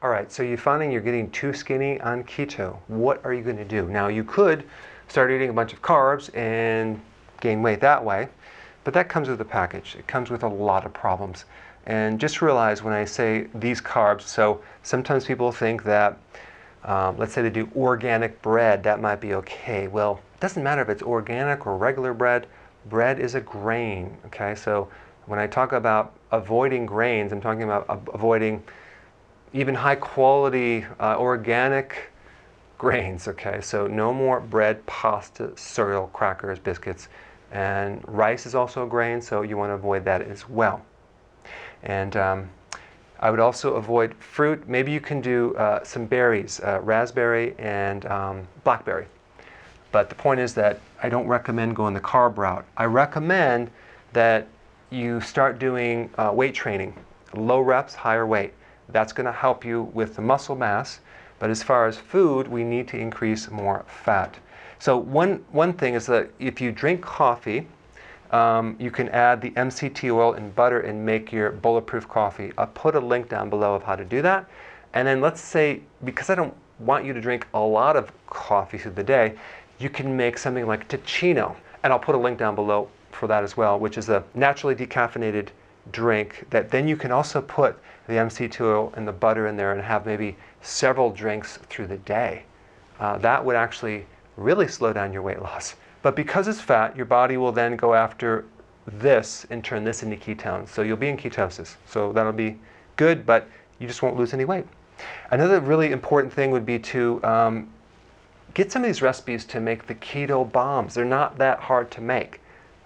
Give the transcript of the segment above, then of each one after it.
All right, so you're finding you're getting too skinny on keto. What are you going to do? Now, you could start eating a bunch of carbs and gain weight that way, but that comes with a package. It comes with a lot of problems. And just realize when I say these carbs, so sometimes people think that, let's say they do organic bread, that might be okay. Well, it doesn't matter if it's organic or regular bread. Bread is a grain, okay? So when I talk about avoiding grains, I'm talking about avoiding even high quality organic grains, okay? So no more bread, pasta, cereal, crackers, biscuits, and rice is also a grain, so you want to avoid that as well. And I would also avoid fruit. Maybe you can do some berries, raspberry and blackberry. But the point is that I don't recommend going the carb route. I recommend that you start doing weight training, low reps, higher weight. That's going to help you with the muscle mass. But as far as food, we need to increase more fat. So one thing is that if you drink coffee, you can add the MCT oil and butter and make your Bulletproof coffee. I'll put a link down below of how to do that. And then let's say, because I don't want you to drink a lot of coffee through the day, you can make something like teeccino. And I'll put a link down below for that as well, which is a naturally decaffeinated drink that then you can also put the MCT oil and the butter in there and have maybe several drinks through the day. That would actually really slow down your weight loss. But because it's fat, your body will then go after this and turn this into ketones. So you'll be in ketosis. So that'll be good, but you just won't lose any weight. Another really important thing would be to get some of these recipes to make the keto bombs. They're not that hard to make.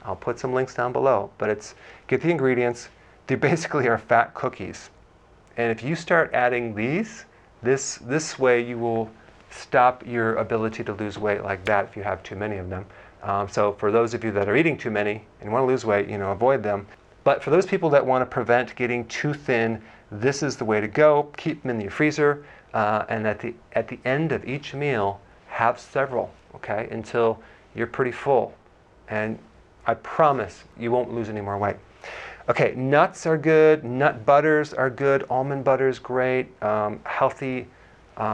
I'll put some links down below, but it's get the ingredients. They basically are fat cookies. And if you start adding these, this way you will stop your ability to lose weight like that if you have too many of them. So for those of you that are eating too many and want to lose weight, avoid them. But for those people that want to prevent getting too thin, this is the way to go. Keep them in your freezer, and at the end of each meal, have several, okay, until you're pretty full. And I promise you won't lose any more weight. Okay, nuts are good, nut butters are good, almond butter is great, healthy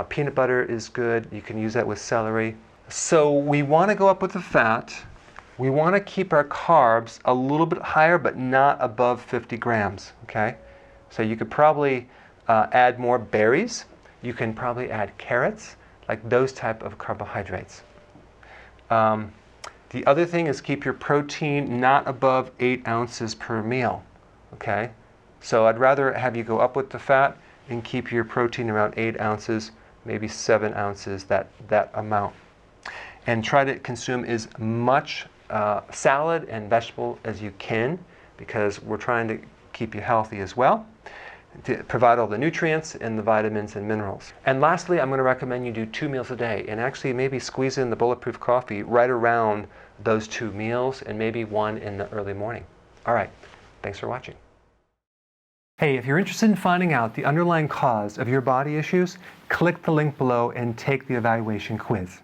peanut butter is good. You can use that with celery. So we want to go up with the fat. We want to keep our carbs a little bit higher, but not above 50 grams, okay? So you could probably add more berries. You can probably add carrots, like those type of carbohydrates. The other thing is keep your protein not above 8 ounces per meal, okay? So I'd rather have you go up with the fat and keep your protein around 8 ounces, maybe 7 ounces, that amount. And try to consume as much salad and vegetable as you can, because we're trying to keep you healthy as well, to provide all the nutrients and the vitamins and minerals. And lastly, I'm going to recommend you do 2 meals a day, and actually maybe squeeze in the Bulletproof coffee right around those 2 meals, and maybe one in the early morning. All right, thanks for watching. Hey, if you're interested in finding out the underlying cause of your body issues, click the link below and take the evaluation quiz.